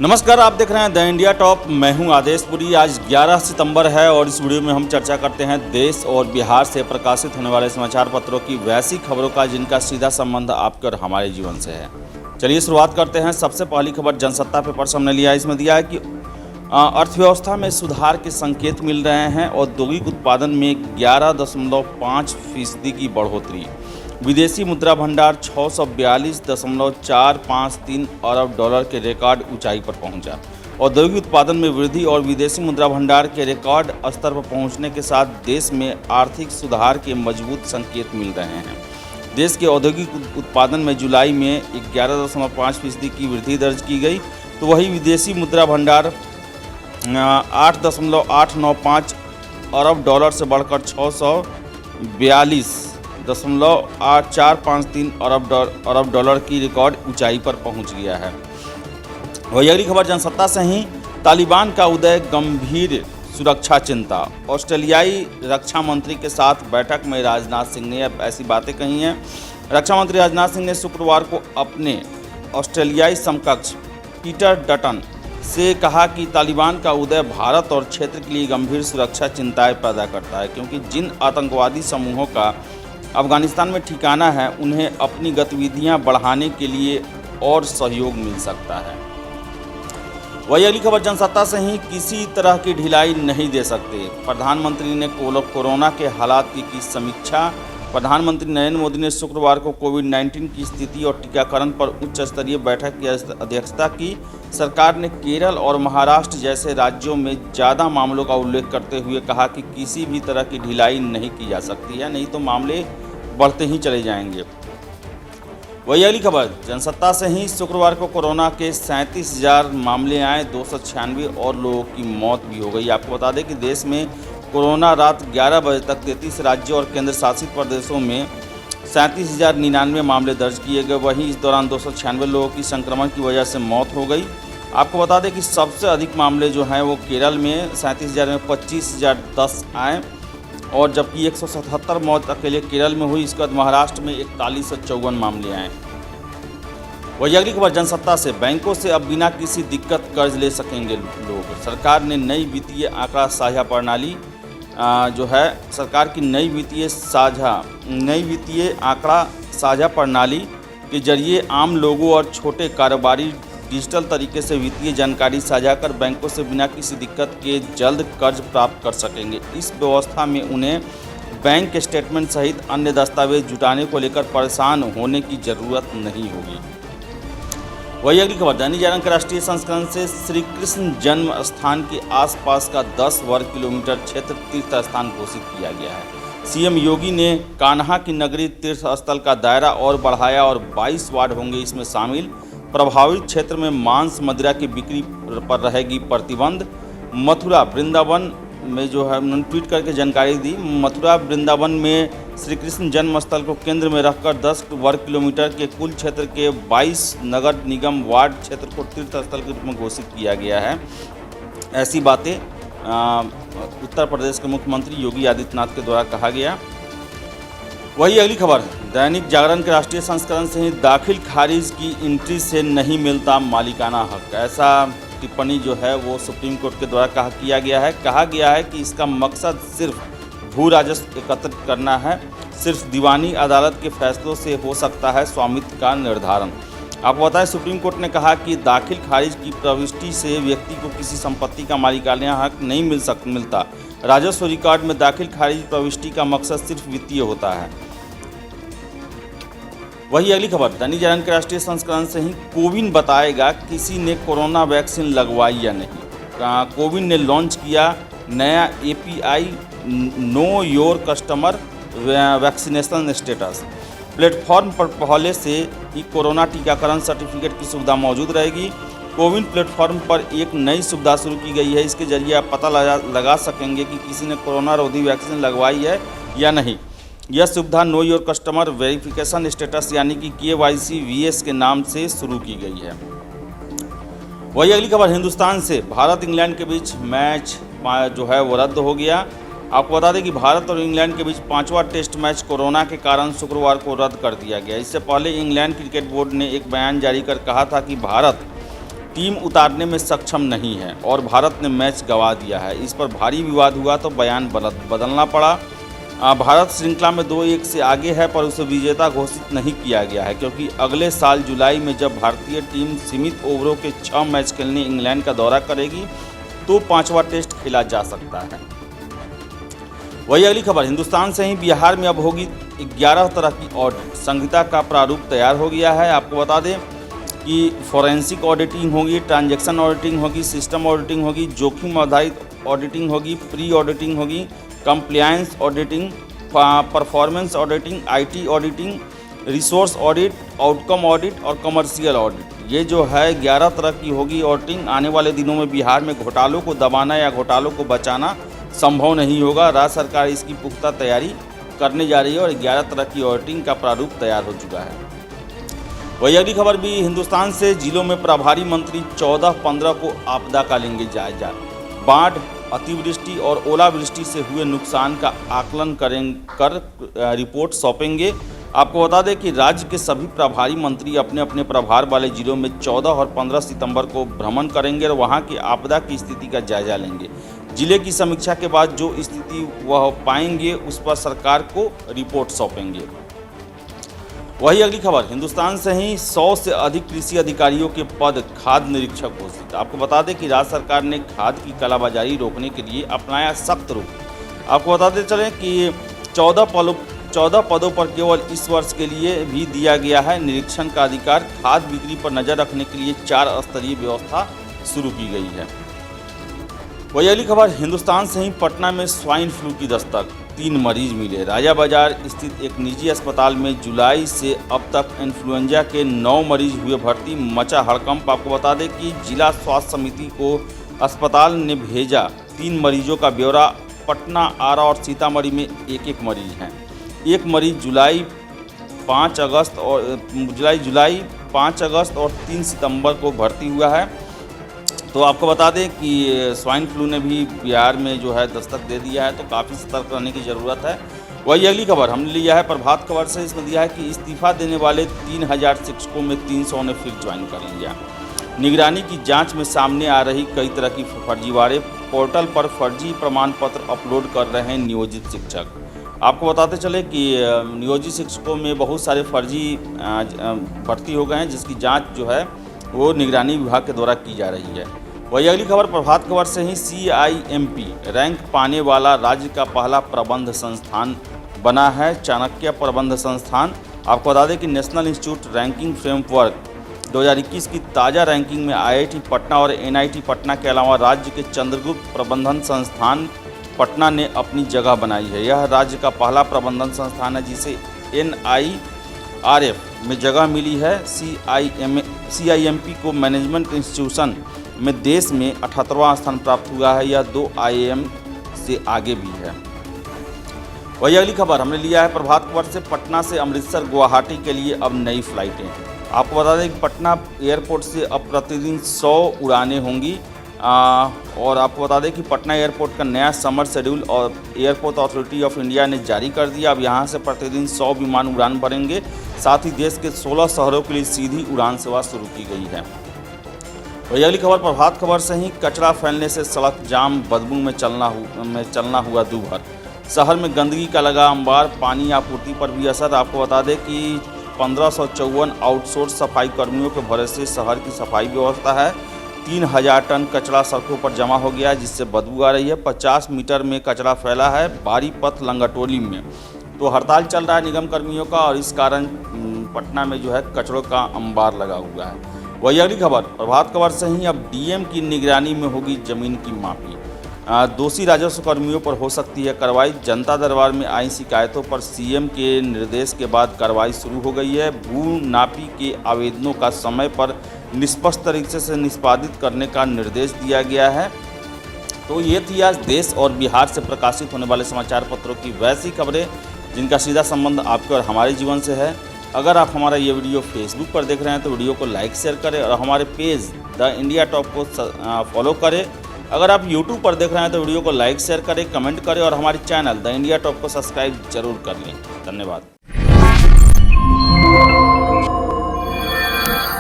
नमस्कार, आप देख रहे हैं द इंडिया टॉप। मैं हूं आदेशपुरी। आज 11 सितंबर है और इस वीडियो में हम चर्चा करते हैं देश और बिहार से प्रकाशित होने वाले समाचार पत्रों की वैसी खबरों का जिनका सीधा संबंध आपके और हमारे जीवन से है। चलिए शुरुआत करते हैं। सबसे पहली खबर जनसत्ता पेपर से हमने लिया है। इसमें दिया है कि अर्थव्यवस्था में सुधार के संकेत मिल रहे हैं। औद्योगिक उत्पादन में 11.5% की बढ़ोतरी। विदेशी मुद्रा भंडार 642.453 अरब डॉलर के रिकॉर्ड ऊंचाई पर पहुंचा। औद्योगिक उत्पादन में वृद्धि और विदेशी मुद्रा भंडार के रिकॉर्ड स्तर पर पहुंचने के साथ देश में आर्थिक सुधार के मजबूत संकेत मिल रहे हैं। देश के औद्योगिक उत्पादन में जुलाई में 11.5% की वृद्धि दर्ज की गई, तो वही विदेशी मुद्रा भंडार 8.895 अरब डॉलर से बढ़कर 642.453 अरब डॉलर की रिकॉर्ड ऊंचाई पर पहुंच गया है। वही अगली खबर जनसत्ता से ही। तालिबान का उदय, गंभीर सुरक्षा चिंता। ऑस्ट्रेलियाई रक्षा मंत्री के साथ बैठक में राजनाथ सिंह ने अब ऐसी बातें कही हैं। रक्षा मंत्री राजनाथ सिंह ने शुक्रवार को अपने ऑस्ट्रेलियाई समकक्ष पीटर डटन से कहा कि तालिबान का उदय भारत और क्षेत्र के लिए गंभीर सुरक्षा चिंताएं पैदा करता है, क्योंकि जिन आतंकवादी समूहों का अफगानिस्तान में ठिकाना है उन्हें अपनी गतिविधियां बढ़ाने के लिए और सहयोग मिल सकता है। वही अगली खबर जनसत्ता से ही। किसी तरह की ढिलाई नहीं दे सकते। प्रधानमंत्री ने कोरोना के हालात की समीक्षा। प्रधानमंत्री नरेंद्र मोदी ने शुक्रवार को कोविड-19 की स्थिति और टीकाकरण पर उच्च स्तरीय बैठक की अध्यक्षता की। सरकार ने केरल और महाराष्ट्र जैसे राज्यों में ज़्यादा मामलों का उल्लेख करते हुए कहा कि किसी भी तरह की ढिलाई नहीं की जा सकती है, नहीं तो मामले बढ़ते ही चले जाएंगे। वही अगली खबर जनसत्ता से ही। शुक्रवार को कोरोना के 37,000 मामले आए, 296 और लोगों की मौत भी हो गई। आपको बता दें कि देश में कोरोना रात 11 बजे तक 33 राज्यों और केंद्र शासित प्रदेशों में 37,099 मामले दर्ज किए गए। वहीं इस दौरान 296 लोगों की संक्रमण की वजह से मौत हो गई। आपको बता दें कि सबसे अधिक मामले जो हैं वो केरल में 37,000 में 25,010 आए, और जबकि 177 मौत अकेले केरल में हुई। इसके बाद महाराष्ट्र में 4154 मामले आए। वही अगली खबर जनसत्ता से। बैंकों से अब बिना किसी दिक्कत कर्ज ले सकेंगे लोग। सरकार ने नई वित्तीय आंकड़ा साझा प्रणाली सरकार की नई वित्तीय आंकड़ा साझा प्रणाली के जरिए आम लोगों और छोटे कारोबारी डिजिटल तरीके से वित्तीय जानकारी साझा कर बैंकों से बिना किसी दिक्कत के जल्द कर्ज प्राप्त कर सकेंगे। इस व्यवस्था में उन्हें बैंक स्टेटमेंट सहित अन्य दस्तावेज जुटाने को लेकर परेशान होने की जरूरत नहीं होगी। वही अगली खबर दैनिक जागरण के राष्ट्रीय संस्करण से। श्री कृष्ण जन्म स्थान के आसपास का 10 वर्ग किलोमीटर क्षेत्र तीर्थ स्थान घोषित किया गया है। सीएम योगी ने कान्हा की नगरी तीर्थ स्थल का दायरा और बढ़ाया और 22 वार्ड होंगे इसमें शामिल। प्रभावित क्षेत्र में मांस मदिरा की बिक्री पर रहेगी प्रतिबंध। मथुरा वृंदावन में उन्होंने ट्वीट करके जानकारी दी। मथुरा वृंदावन में श्री कृष्ण जन्म स्थल को केंद्र में रखकर 10 वर्ग किलोमीटर के कुल क्षेत्र के 22 नगर निगम वार्ड क्षेत्र को तीर्थ स्थल के रूप में घोषित किया गया है। ऐसी बातें उत्तर प्रदेश के मुख्यमंत्री योगी आदित्यनाथ के द्वारा कहा गया। वही अगली खबर दैनिक जागरण के राष्ट्रीय संस्करण से ही। दाखिल खारिज की एंट्री से नहीं मिलता मालिकाना हक। ऐसा टिप्पणी वो सुप्रीम कोर्ट के द्वारा किया गया है कि इसका मकसद सिर्फ भू राजस्व एकत्रित करना है। सिर्फ दीवानी अदालत के फैसलों से हो सकता है स्वामित्व का निर्धारण। आपको बताएं, सुप्रीम कोर्ट ने कहा कि दाखिल खारिज की प्रविष्टि से व्यक्ति को किसी संपत्ति का मालिकाना हक नहीं मिलता। राजस्व रिकॉर्ड में दाखिल खारिज प्रविष्टि का मकसद सिर्फ वित्तीय होता है। वही अगली खबर दैनिक जागरण के राष्ट्रीय संस्करण से ही। कोविन बताएगा किसी ने कोरोना वैक्सीन लगवाई या नहीं। कोविन ने लॉन्च किया नया API know your customer vaccination status. Platform पर पहले से ही कोरोना टीकाकरण सर्टिफिकेट की सुविधा मौजूद रहेगी। कोविन प्लेटफॉर्म पर एक नई सुविधा शुरू की गई है। इसके जरिए आप पता लगा सकेंगे कि किसी ने कोरोना रोधी वैक्सीन लगवाई है या नहीं। यह सुविधा know your customer verification status यानी कि KYC VS के नाम से शुरू की गई है। वही अगली खबर हिंदुस्तान से। भारत इंग्लैंड के बीच मैच वो रद्द हो गया। आपको बता दें कि भारत और इंग्लैंड के बीच 5वां टेस्ट मैच कोरोना के कारण शुक्रवार को रद्द कर दिया गया। इससे पहले इंग्लैंड क्रिकेट बोर्ड ने एक बयान जारी कर कहा था कि भारत टीम उतारने में सक्षम नहीं है और भारत ने मैच गंवा दिया है। इस पर भारी विवाद हुआ तो बयान बदलना पड़ा। भारत श्रृंखला में 2-1 से आगे है, पर उसे विजेता घोषित नहीं किया गया है, क्योंकि अगले साल जुलाई में जब भारतीय टीम सीमित ओवरों के 6 मैच खेलने इंग्लैंड का दौरा करेगी तो 5वां टेस्ट खेला जा सकता है। वही अगली खबर, हिंदुस्तान से ही बिहार में अब होगी 11 तरह की ऑडिट। संहिता का प्रारूप तैयार हो गया है। आपको बता दें कि फॉरेंसिक ऑडिटिंग होगी, ट्रांजैक्शन ऑडिटिंग होगी, सिस्टम ऑडिटिंग होगी, जोखिम आधारित ऑडिटिंग होगी, प्री ऑडिटिंग होगी, compliance auditing, performance auditing, IT auditing, resource audit, outcome audit और कमर्शियल ऑडिट। ये जो है 11 तरह की होगी ऑडिटिंग। आने वाले दिनों में बिहार में घोटालों को दबाना या घोटालों को बचाना संभव नहीं होगा। राज्य सरकार इसकी पुख्ता तैयारी करने जा रही है और 11 तरह की ऑडिटिंग का प्रारूप तैयार हो चुका है। वही अगली खबर भी हिंदुस्तान से, जिलों में प्रभारी मंत्री 14-15 को आपदा का लेंगे जायजा। बाढ़, अतिवृष्टि और ओलावृष्टि से हुए नुकसान का आकलन कर रिपोर्ट सौंपेंगे। आपको बता दें कि राज्य के सभी प्रभारी मंत्री अपने अपने प्रभार वाले जिलों में 14 और 15 सितंबर को भ्रमण करेंगे और वहां की आपदा की स्थिति का जायजा लेंगे। जिले की समीक्षा के बाद जो स्थिति वह पाएंगे उस पर सरकार को रिपोर्ट सौंपेंगे। वही अगली खबर, हिंदुस्तान से ही 100 से अधिक कृषि अधिकारियों के पद खाद्य निरीक्षक घोषित। आपको बता दें कि राज्य सरकार ने खाद की कालाबाजारी रोकने के लिए अपनाया सख्त रुख। आपको बताते चलें कि 14 पदों पर केवल इस वर्ष के लिए भी दिया गया है निरीक्षण का अधिकार। खाद बिक्री पर नजर रखने के लिए 4 स्तरीय व्यवस्था शुरू की गई है। वही अगली खबर, हिंदुस्तान से ही पटना में स्वाइन फ्लू की दस्तक, 3 मरीज मिले। राजा बाजार स्थित एक निजी अस्पताल में जुलाई से अब तक इन्फ्लुएंजा के 9 मरीज हुए भर्ती, मचा हड़कंप। आपको बता दें कि जिला स्वास्थ्य समिति को अस्पताल ने भेजा 3 मरीजों का ब्यौरा। पटना, आरा और सीतामढ़ी में एक मरीज हैं। एक मरीज जुलाई 5 अगस्त और 3 सितंबर को भर्ती हुआ है। तो आपको बता दें कि स्वाइन फ्लू ने भी बिहार में जो है दस्तक दे दिया है, तो काफ़ी सतर्क रहने की ज़रूरत है। वही अगली खबर हमने लिया है प्रभात खबर से। इसमें दिया है कि इस्तीफा देने वाले 3000 शिक्षकों में 300 ने फिर ज्वाइन कर लिया। निगरानी की जांच में सामने आ रही कई तरह की फर्जीवाड़े, पोर्टल पर फर्जी प्रमाण पत्र अपलोड कर रहे हैं नियोजित शिक्षक। आपको बताते चले कि नियोजित शिक्षकों में बहुत सारे फर्जी भर्ती हो गए हैं, जिसकी जाँच जो है वो निगरानी विभाग के द्वारा की जा रही है। वही अगली खबर प्रभात खबर से ही, CIMP रैंक पाने वाला राज्य का पहला प्रबंध संस्थान बना है, चाणक्य प्रबंध संस्थान। आपको बता दें कि नेशनल इंस्टीट्यूट रैंकिंग फ्रेमवर्क 2021 की ताज़ा रैंकिंग में IIT पटना और NIT पटना के अलावा राज्य के चंद्रगुप्त प्रबंधन संस्थान पटना ने अपनी जगह बनाई है। यह राज्य का पहला प्रबंधन संस्थान है जिसे NIRF में जगह मिली है। CIMP को मैनेजमेंट इंस्टीट्यूशन में देश में 78वां स्थान प्राप्त हुआ है। यह 2 IIM से आगे भी है। वही अगली खबर हमने लिया है प्रभात खबर से, पटना से अमृतसर गुवाहाटी के लिए अब नई फ्लाइटें। आपको बता दें कि पटना एयरपोर्ट से अब प्रतिदिन 100 उड़ानें होंगी। और आपको बता दें कि पटना एयरपोर्ट का नया समर शेड्यूल और एयरपोर्ट अथॉरिटी ऑफ इंडिया ने जारी कर दिया। अब यहाँ से प्रतिदिन 100 विमान उड़ान भरेंगे। साथ ही देश के 16 शहरों के लिए सीधी उड़ान सेवा शुरू की गई है। वही अगली खबर प्रभात खबर से ही, कचरा फैलने से सड़क जाम, बदबू में चलना हुआ दूभर। शहर में गंदगी का लगा अंबार, पानी आपूर्ति पर भी असर। आपको बता दें कि 1554 आउटसोर्स सफाई कर्मियों के भरोसे शहर की सफाई व्यवस्था है। 3000 टन कचरा सड़कों पर जमा हो गया, जिससे बदबू आ रही है। 50 मीटर में कचरा फैला है बारी पथ लंगटोली में। तो हड़ताल चल रहा है निगम कर्मियों का और इस कारण पटना में जो है कचरों का अंबार लगा हुआ है। वही अगली खबर प्रभात खबर से ही, अब DM की निगरानी में होगी जमीन की मापी। दोषी राजस्व कर्मियों पर हो सकती है कार्रवाई। जनता दरबार में आई शिकायतों पर CM के निर्देश के बाद कार्रवाई शुरू हो गई है। भू नापी के आवेदनों का समय पर निष्पक्ष तरीके से निष्पादित करने का निर्देश दिया गया है। तो ये थी आज देश और बिहार से प्रकाशित होने वाले समाचार पत्रों की वैसी खबरें जिनका सीधा संबंध आपके और हमारे जीवन से है। अगर आप हमारा ये वीडियो फेसबुक पर देख रहे हैं तो वीडियो को लाइक शेयर करें और हमारे पेज द इंडिया टॉप को फॉलो करें। अगर आप यूट्यूब पर देख रहे हैं तो वीडियो को लाइक शेयर करें, कमेंट करें और हमारे चैनल द इंडिया टॉप को सब्सक्राइब जरूर कर लें। धन्यवाद।